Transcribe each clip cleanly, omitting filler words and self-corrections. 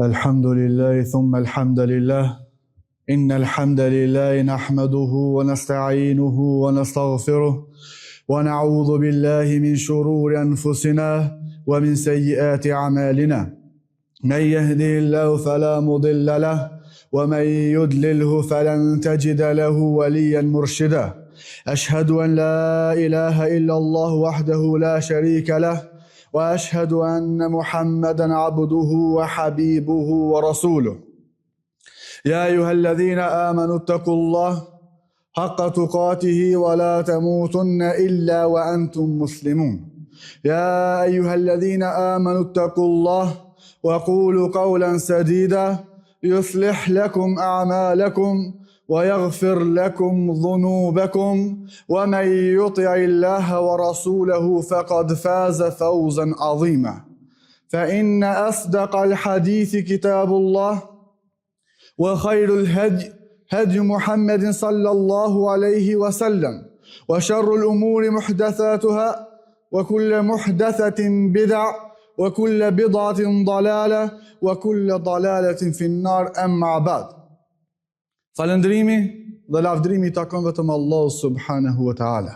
الحمد لله ثم الحمد لله إن الحمد لله نحمده ونستعينه ونستغفره ونعوذ بالله من شرور أنفسنا ومن سيئات أعمالنا من يهده الله فلا مضل له ومن يضلله فلن تجد له وليا مرشدا أشهد أن لا إله إلا الله وحده لا شريك له وأشهد أن محمدا عبده وحبيبه ورسوله يا أيها الذين آمنوا اتقوا الله حق تقاته ولا تموتن إلا وأنتم مسلمون يا أيها الذين آمنوا اتقوا الله وقولوا قولا سديدا يصلح لكم أعمالكم ويغفر لكم ذنوبكم ومن يطع الله ورسوله فقد فاز فوزا عظيما فإن أصدق الحديث كتاب الله وخير الهدي هدي محمد صلى الله عليه وسلم وشر الأمور محدثاتها وكل محدثة بدع وكل بدعة ضلالة وكل ضلالة في النار أما بعد. Falëndrimi dhe lavdrimi takon vetëm Allahu subhanahu wa ta'ala.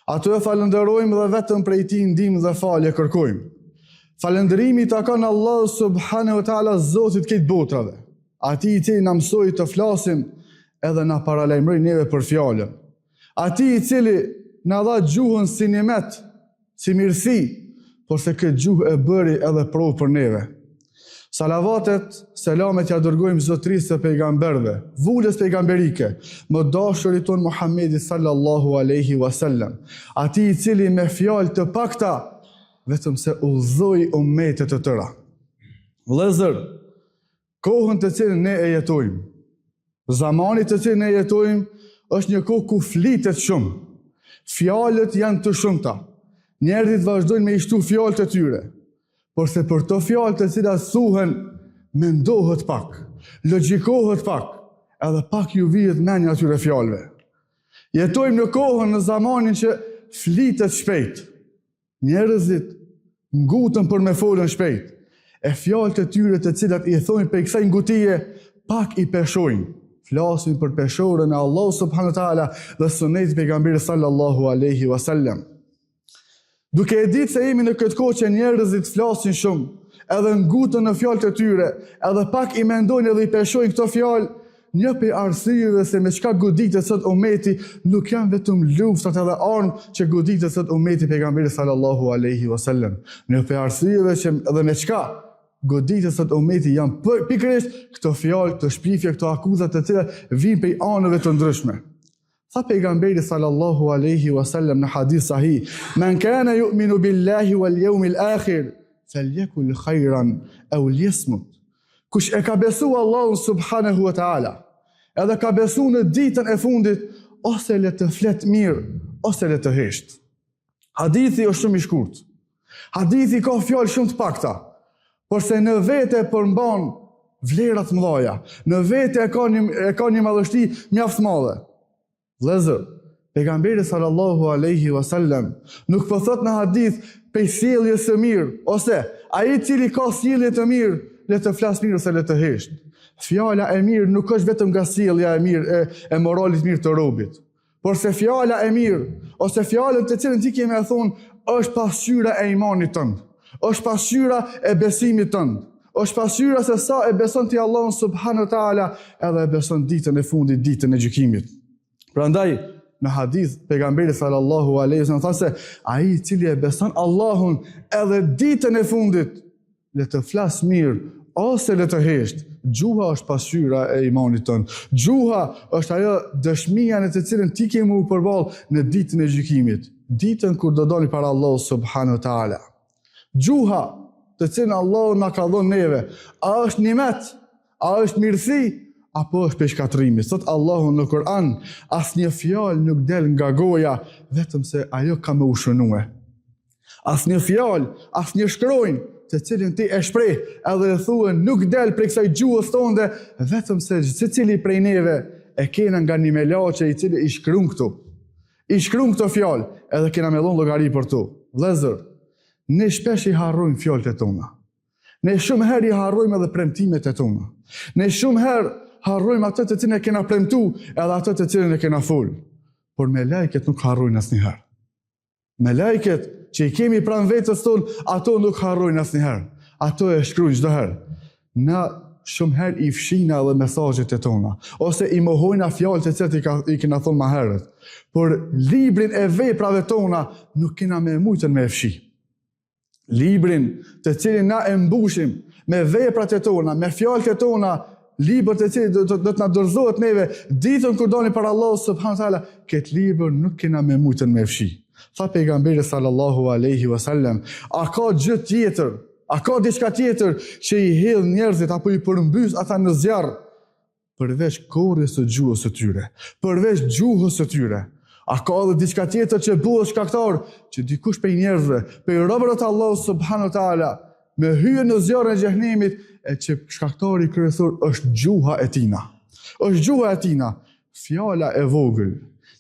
Ato e falënderojmë dhe vetëm prej tij ndihmë dhe falje kërkojmë. Falëndrimi takon Allahu subhanahu wa ta'ala, Zotit këtë botrave. Atij i cili na mësoi të flasim edhe na paralajmëroi neve për fjalën. Atij i cili na dha gjuhën si nimet, si mirësi, por se këtë gjuhë e bëri edhe provë për neve. Salavatet, selamet ja dërgojmë zotrisë të pejgamberve, vulës pejgamberike, më dashurit ton Muhammedi sallallahu alaihi wasallam, atij i cili me fjalë të pakta vetëm se udhëzoi ummetet të tëra. Vëllezër, kohën të cilën ne e jetojmë, zamanit të cilën ne jetojmë, është një kohë ku flitet shumë. Fjalët janë të shumta. Njerëzit vazhdojnë me i shtu fjalët e tyre. Por se për të fjalët të cilat thuhen, mendohet pak, logjikohet pak, edhe pak ju vihet mendja atyre fjalëve. Jetojmë në kohën, në zamanin që flitet shpejt. Njerëzit ngutën për me folën shpejt. E fjalët e tyre të cilat i thonë për kësaj ngutije, pak i peshojnë. Flasin për peshorën e Allahu subhanahu wa taala dhe sunetit e pejgamberit sallallahu alaihi wasallam. Duke e ditë se jemi në këtë kohë që njerëzit flasin shumë, edhe ngutën në fjalët e tyre, edhe pak i mendojnë edhe i peshojnë këto fjalë, një prej arsyeve se me çka goditet sot ummeti nuk janë vetëm luftat edhe armë që goditet sot ummeti pejgamberit sallallahu alaihi wasallam. Një prej arsyeve që edhe me çka goditet sot ummeti janë pikërisht këto fjalë, këto shpifje, këto akuzat të cilat vijnë prej anëve të ndryshme. Tha pejgamberi sallallahu alaihi wasallam në hadith sahih: "Men kana yu'minu billahi wal yawmil akhir falyakul khayran aw liyasmut." Kush e ka besu Allahun subhanahu wa ta'ala, edhe ka besu në ditën e fundit, ose le të flet mirë, ose le të hesht. Hadithi është shumë i shkurt. Hadithi ka fjalë shumë të pakta, por se në vete përmban vlerat mëdha, në vete e ka një madhështi mjaft madhe. Vëllezër, pejgamberi sallallahu alaihi wasallam nuk po thot në hadith pe sjelljes së mirë, ose ai i cili ka sjellje të mirë, le të flas mirë ose le të hesht. Fjala e mirë nuk është vetëm nga sjellja e mirë e moralit mirë të robit, por se fjala e mirë ose fjalën të cilën ti ke më thonë është pasqyra e imanit tënd, është pasqyra e besimit tënd, është pasqyra se sa e beson ti Allahun subhanahu wa taala, edhe e beson ditën e fundit, ditën e gjykimit. Prandaj, në hadith, pejgamberi sallallahu alaihi wasallam tha se ai i cili e beson Allahun edhe ditën e fundit, le të flas mirë ose le të hesht. Gjuha është pasqyra e imanit tënd. Gjuha është ajo dëshmia në të cilën ti ke u përball në ditën e gjykimit, ditën kur do doni para Allahut subhanahu wa taala. Gjuha të cilën Allahu na ka dhënë neve, a është nimet, a është mirësi, apo është peshkatrimi? Sot Allahu në Kur'an, asnjë fjalë nuk del nga goja, vetëm se ajo ka më ushënue. Asnjë fjalë, asnjë shkronjë të cilin ti e shpreh edhe e thua nuk del prej kësaj gjuhës tonde, vetëm se secili prej neve e kena nga një melaçe i cili i shkruan këtu. I shkruan këto fjalë, edhe kena me dhënë llogari për to. Vëllezër, ne shpesh i harrojmë fjalët e tona. Ne shumë herë I harrojmë edhe premtimet e tona. Ne shumë herë harrojmë atë të cilën e kena premtu edhe atë të cilën e kena fol. Por me lajket nuk harrojnë asnjëherë. Me lajket që I kemi pranë vetës tonë, ato nuk harrojnë asnjëherë. Ato e shkruajnë çdo herë. Na shumë herë I fshina edhe mesazhet e tona, ose I mohojna fjalët e cilat I kena thonë më herët. Por librin e veprave tona nuk kena me mujtën me fshi. Librin të cilin na e mbushim me veprat e tona, me fjalët e tona, libër të cilin do të na dorëzohet neve ditën kur doni para Allahut subhanahu wa taala, këtë libër nuk kena me mujtën me fshi. Tha pejgamberi sallallahu alaihi wasallam, a ka gjë tjetër, a ka diçka tjetër që I hedh njerëzit apo I përmbys ata në zjarr përveç korrjes së gjuhës së tyre, përveç gjuhës së tyre? A ka edhe diçka tjetër që bëhet shkaktar që dikush prej njerëzve, prej robërve të Allahut subhanahu wa taala, me hyje në zjarrin e xhenemit, e që shkaktari kryesor është gjuha e tina. Është gjuha e tina, fjala e vogël,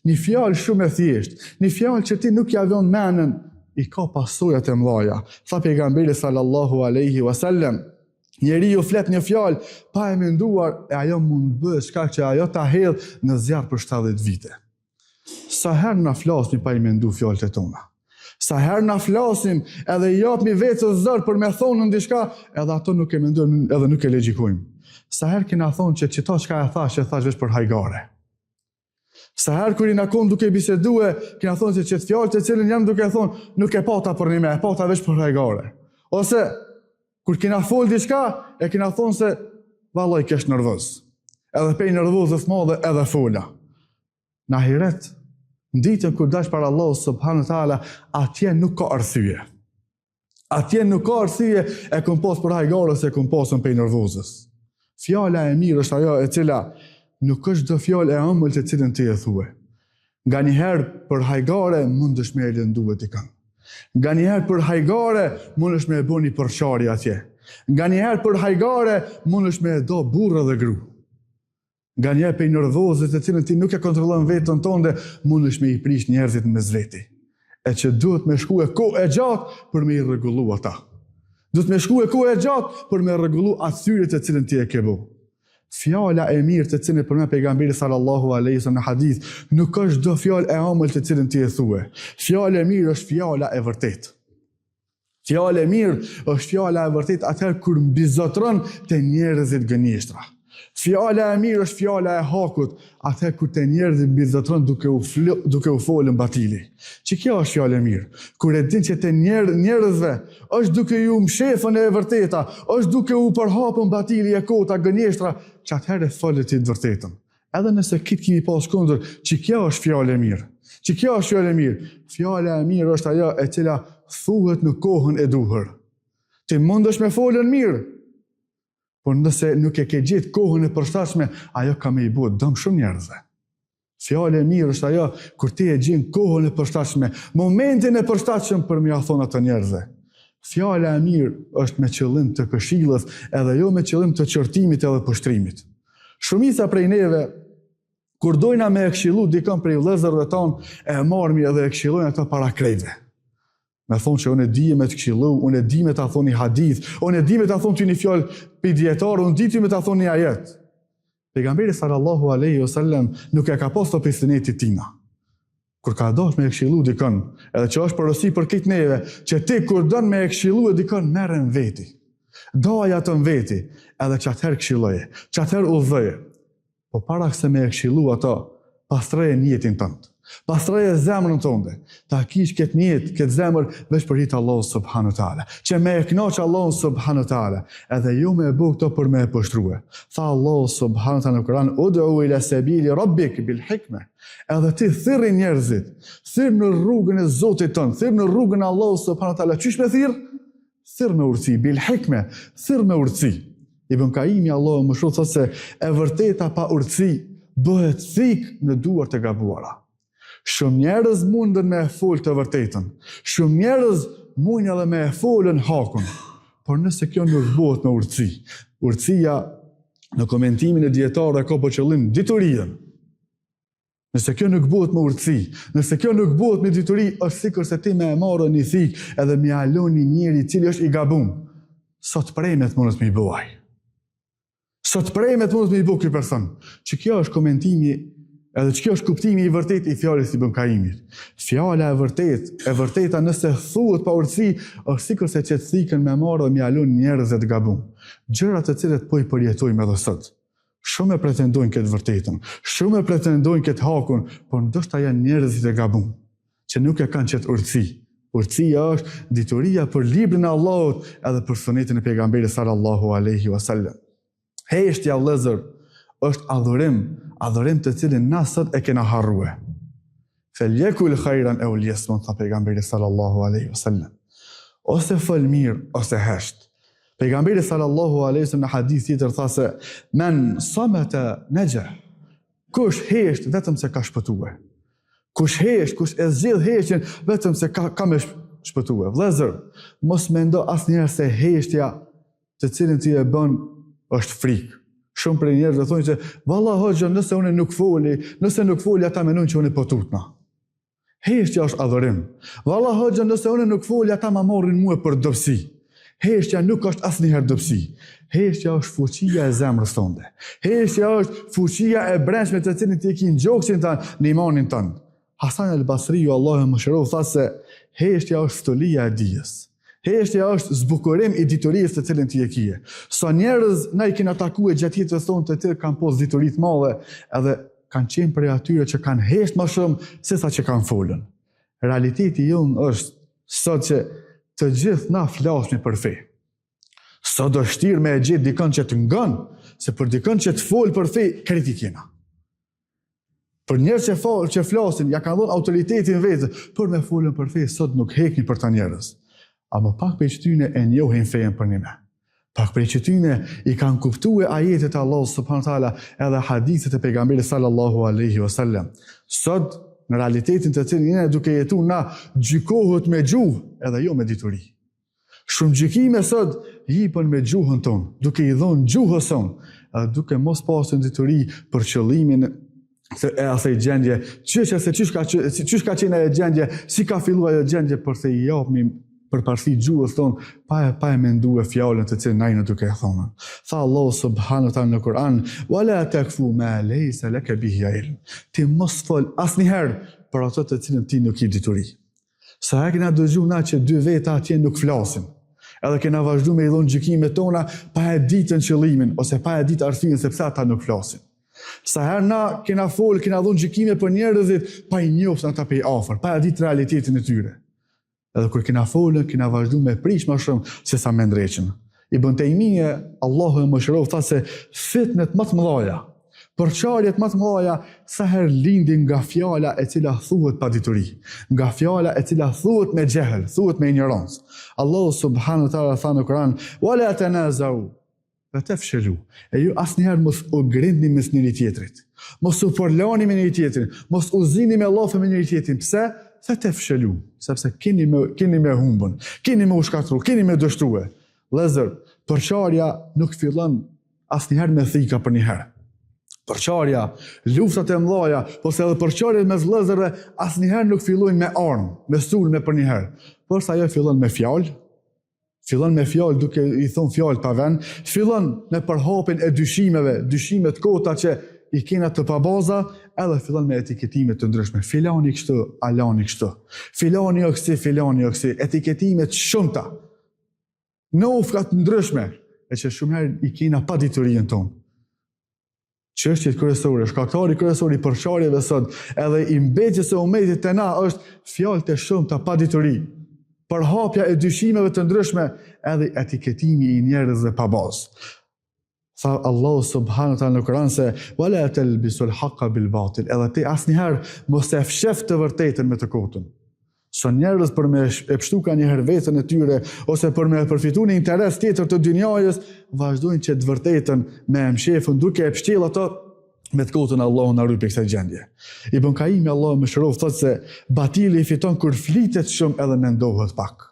një fjalë shumë e thjeshtë, një fjalë që ti nuk ja vën mendën, I ka pasojat e mëdha. Tha pejgamberi sallallahu alaihi wasallam, njeriu flet një fjalë pa e menduar, e ajo mund bëhet shkak që ajo ta hedh në zjarr për 70 vite. Sa herë na flasim pa I mendu fjalët e tona. Sa herë na flasim edhe I japmi vetës zër për me thonë në diçka, edhe ato nuk e mendojmë edhe nuk e logjikojmë. Sa herë kena thonë që çita çka e thash vetëm për hajgare. Sa herë kur I na kon duke bisedue, kena thonë se çet fjalët të cilën jam duke thonë, nuk e pata për një me, e pata vetëm për hajgare. Ose kur kena fol diçka, e kena thonë se vallai kesh nervoz. Edhe pe nervozës madhe edhe fola. Në ahiret, në ditën kur dash para Allahut subhanahu wa taala, atje nuk ka arsye. Atje nuk ka arsye e kom pas për hajgare ose kom pasën pe nervozës. Fjala e mirë është ajo e cila nuk është çdo fjalë e ëmbël të cilën ti e thue. Nganjëherë për hajgare mundesh me e lëndue dikën. Nganjëherë për hajgare mundesh me e bëni përçarje atje. Nganjëherë për hajgare mundesh me e do burrë dhe gru. Nganjëherë për nervozët të cilën ti nuk e kontrollon vetën tënde, mundesh me I prish njerëzit mes veti. E që duhet me shkuë kohë e gjatë për me I rregullu ata. Duhet me shkuë kohë e gjatë për me rregullu atyret të cilën ti e ke bë. Fjala e mirë të cilën përmend pejgamberi sallallahu alaihi wasallam në hadith, nuk është çdo fjalë e ëmbël të cilën ti e thue. Fjala e mirë është fjala e vërtetë. Fjala e mirë është fjala e vërtetë atëherë kur mbizotron te njerëzit gënjeshtra. Fjala e mirë është fjala e hakut, atëherë kur te njerëzit mbizotron duke u folën batili. Që kjo është fjala e mirë. Kur e din që te njerëzve është duke ju mshefën e vërteta, është duke u përhapën batili e kota gënjeshtra, që atëherë folet ti të vërtetën. Edhe nëse kitë kimi pas kundër, që kjo është fjala e mirë. Që kjo është fjala e mirë. Fjala e mirë është ajo e cila thuhet në kohën e duhur. Ti mundesh me folën mirë, por nëse nuk e ke gjetë kohën e përshtatshme, ajo ka me I bë dëm shumë njerëzve. Fjala e mirë është ajo kur ti e gjen kohën e përshtatshme, momentin e përshtatshëm për m'ia thonë ato njerëzve. Fjala e mirë është me qëllim të këshillës, edhe jo me qëllim të qortimit edhe pushtrimit. Shumica prej neve, kur dojna me e këshillu dikën prej vëllezërve tonë, e marrmi edhe e këshillojnë ato para krejtve. Me thonë që unë e di me të këshillu, unë e di me ta thonë një hadith, unë e di me ta thonë ty një fjallë për djetarë, unë di ty me ta thonë një ajet. Pejgamberi sallallahu alaihi wasallam nuk e ka pas të pesinetit tina. Kur ka dash me e këshillu dikën, edhe që është përësi për këtë neve, që ti kur dën me e këshillu e dikën, merre në veti. Doja të në veti, edhe që atëherë këshilloje, që atëherë udhëje. Po para se me e këshillu ato, pastroje njetin tëndë. Pastroje zemrën tënde, ta kish këtë njetë, këtë zemër, veç për hitë Allahu subhanu ta'ala. Që me e knaqë Allahu subhanu ta'ala, edhe ju me e bu këto për me e pështruhe. Tha Allahu subhanu ta'ala në Kur'an, ud'u ila sabili rabbik bil hikme. Edhe ti thirri njerëzit, thirr në rrugën e Zotit tënë, thirr në rrugën e Allahu subhanu ta'ala. Qysh me thirr? Thirr me urtësi, bil hikme, thirr me urtësi. Ibn Kaimi Allahu më shumë thotë se e vërteta pa urtësi bëhet thik në duart e gabuara. Shumë njerëz mundën me e folë të vërtetën. Shumë njerëz mundën edhe me e folën hakun. Por nëse kjo nuk bëhet me urtësi. Urtësia në komentimin e dietarëve ka për qëllim diturin. Nëse kjo nuk bëhet me urtësi, nëse kjo nuk bëhet me dituri, është sikur se ti me e marrë një thik edhe me alon një njeri cili është i gabum. sot premet mundet me i buaj. Sot premet mundet me i bu ky person. Që kjo është komentimi edhe që kjo është kuptimi i vërtet i fjalës Ibn Qayyimit. Fjala e vërteta nëse thuhet pa urtësi, është sikur se që të thikën me marrë dhe me alun njerëzve të gabum. Gjërat të cilet po i përjetojmë edhe sot. Shumë e pretendojnë këtë vërtetën, shumë e pretendojnë këtë hakun, por ndoshta janë njerëzit e gabum, që nuk e kanë qëtë urtësi. Urtësia është dituria për librin e Allahut edhe për sunetin e pejgamberit sallallahu alaihi wasallam. Heshtja vëllezër është adhurim të cilin na sot e kena harrue. Feljekul khajran e uliesmon, tha pejgamberi sallallahu alaihi wasallam. Ose fol mirë, ose hesht. Pejgamberi sallallahu alaihi wasallam në hadith tjetër tha se men samata naja. Kush hesht vetëm se ka shpëtue. Kush hesht, kush e zgjidh heshtjen vetëm se ka me shpëtue. Vëllezër, mos mendo asnjëherë se heshtja të cilin ti e bën është frikë. Shumë prej njerëzve thonë se valla hoxha, nëse unë nuk foli ata mendojnë që unë po tutna. Heshtja është adhurim. Valla hoxha, nëse unë nuk foli ata ma morrin mua për dobësi. Heshtja nuk është asnjëherë dobësi. Heshtja është fuqia e zemrës tënde. Heshtja është fuqia e brendshme të cilin ti e ke në gjoksin tënd, në imanin tënd. Hasan al-Basriu, Allahu e mëshiroj, tha se heshtja është stolia e dijes. Heshtja është zbukurim i diturisë të cilën ti e kije. Sa njerëz na i kena takuar gjatë jetës tonë të tjerë kanë posë dituri të mëdha, edhe kanë qenë prej atyre që kanë hesht më shumë se sa që kanë folën. Realiteti jonë është sot që të gjithë na flasim për fe. Sa do shtirë me e gjithë dikën që të ngon, se për dikën që të folë për fe, kritikina. Për njerëz që flasin, ja kanë dhënë autoritetin vetë, për me folën për fe, sot nuk hekni për ta njerëz. Ama pak për qëtyne e njohin fejen për një me. Pak për qëtyne i kanë kuptue ajetet e Allah subhanahu ta'ala edhe hadithet e pejgamberit sallallahu alaihi wasallam. Sot, në realitetin të cilin jene duke jetu na gjykohet me gjuhë edhe jo me dituri. Shumë gjykime sot jipën me gjuhën tonë, duke i dhonë gjuhës tonë, edhe duke mos pasën dituri për qëllimin e asaj gjendje, qysh ka qenë e gjendje, si ka filluar e gjendje, përse i japmi për parësi gjuhës tonë, pa e mendu e fjallën të cilën najnë duke e thonë. Tha Allah subhanahu ta'ala në Kur'an, wala takfu ma laysa laka bihi ilm. Ti mos fol asnjëherë për ato të cilën ti nuk i dituri. Sa e kena dëgju na që dy veta atje nuk flasin. Edhe kena vazhdu me i dhonë gjykimet tona pa e ditën qëllimin, ose pa e ditë arsyeën sepse ata nuk flasin. Sa herë na kena dhonë gjykime për njerëzit pa i njohur ata pe afër, pa e ditë realitetin e tyre. Edhe kur kena folën, kena vazhdu me prish më shumë se sa me ndreqen. Ibn Taymije, Allahu e mëshiroj, tha se fitnet më të mëdha, përçarjet më të mëdha, sa herë lindin nga fjala e cila thuhet pa dituri, nga fjala e cila thuhet me jehel, thuhet me ignorancë. Allahu subhanahu ta'ala tha në Kur'an, wala tanazau fatafshalu. E ju asnjëherë mos u grindni mes njëri tjetrit. Mos u forlani me njëri tjetrin, mos u zini me llafe me njëri tjetrin. Pse? Fatafshalu, sepse keni me humbën, keni me ushkatru, keni me dështrue. Vëllezër, përçarja nuk fillon asnjëherë me thika për një herë. Përçarja, luftat e mëdha, ose edhe përçarjet mes vëllezërve asnjëherë nuk fillojnë me armë, me sulme për një herë. Por sa ajo fillon me fjalë, duke i thonë fjalë pa vend, fillon me përhapjen e dyshime të kota që i kena të pabaza, edhe fillon me etiketime të ndryshme. Filani kështu, alani kështu. Filani o kësi, etiketimet shumëta. Nofkat ndryshme, e që shumë herë i kena pa diturin tonë. Çështjet kryesore, shkaktari kryesor i përçarjeve sot, edhe i mbetjes së umetit të na është fjalë të shumta pa dituri, përhapja e dyshimeve të ndryshme, edhe etiketimi i njerëzve pa bazë. Tha Allah subhanahu ta'ala në Kur'an se wala talbisul haqqa bil batil, edhe ti asnjëherë mos e fshef të vërtetën me të kotën. Sa njerëz për me e pështuka njëherë vetën e tyre, ose për me përfitu një interes tjetër të dynjajës, vazhdojnë që të vërtetën me mshefën duke e pështil ato me të kotën Allahu na ruaj prej kësaj gjendje. Ibn Qayyim, Allahu mëshiroj, thotë se batili i fiton kur flitet shumë edhe mendohet pak.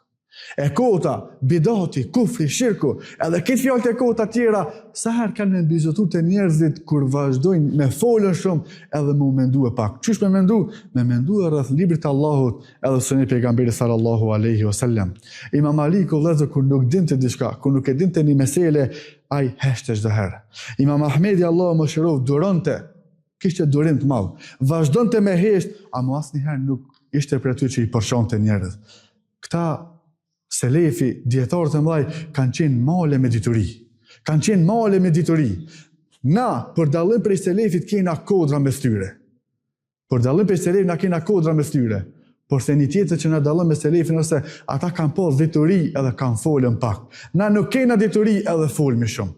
E kota, bidati, kufri, shirku, edhe këtë fjalët e kota tjera, sa herë kanë me mbizotu të njerëzit kur vazhdojnë me folën shumë edhe me mendu e pak. Qysh me mendu? Me mendu e rreth librit të Allahut edhe sunet pejgamberit sallallahu alaihi wasallam. Imam Aliku vëllezër kur nuk dinte diçka, kur nuk e dinte një mesele, ai heshte çdo herë. Imam Ahmedi Allahu më shirov duronte, kishte durim të madh. Vazhdonte me hesht, ama asnjëherë nuk ishte për aty që i përshonte njerëz. Këta selefi, dietarët e mëdhej, kanë qenë male me dituri. Kanë qenë male me dituri. Na, për dallim prej selefit, kena kodra me styre. Për dallim prej selefit, na kena kodra me styre. Por se një tjetër që na dallon me selefin, ose ata kanë pas dituri edhe kanë folën pak. Na nuk kena dituri edhe folmi shumë.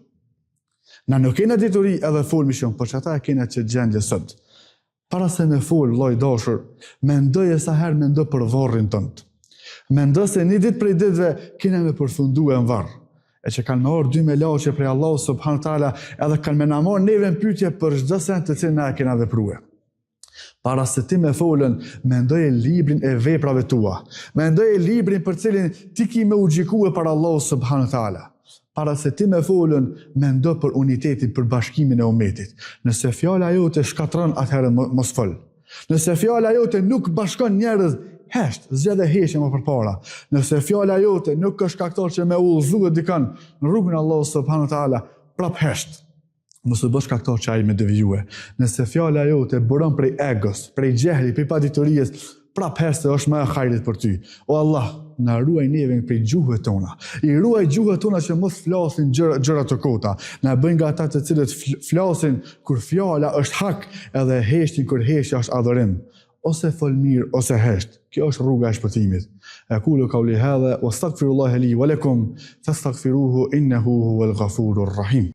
Na nuk kena dituri edhe folmi shumë, por që ata e kena që gjendje sot. Para se me fol, vllai dashur, mendoje sa herë mendo për varrin tënd. Mendo se një ditë prej ditëve kena me përfundu e në varë. E që kanë me orë 2 melaçe prej Allahu subhanahu taala edhe kanë me na marrë neve në pyetje për çdo send të cilin na e kena veprue. Para se ti me folën, mendoje librin e veprave tua. Mendoje librin për cilin ti ki me u gjikue për Allahu subhanahu taala. Para se ti me folën, mendo për unitetin, për bashkimin e umetit. Nëse fjala jote shkatron, atëherë mos fol. Nëse fjala jote nuk bashkon njerëz, hesht, zgjedh e heqje më përpara. Nëse fjala jote nuk është shkaktar që me udhëzue dikën në rrugën e Allahut subhanahu taala, prap hesht. Mos u bësh shkaktar që ai me devijue. Nëse fjala jote buron prej egos, prej gjehli, prej paditurisë, prap hesht se është më e hajrit për ty. O Allah, na ruaj neve prej gjuhëve tona. I ruaj gjuhët tona që mos flasin gjëra të kota. Na bëjnë nga ata të cilët flasin kur fjala është hak edhe heshtin kur heshtja është adhurim. Ose fol mirë, ose hesht. Kjo është rruga e shpëtimit. Aqulu qawli hadha wastaghfirullaha li wa lakum fastaghfiruhu innahu huwal ghafurur rahim.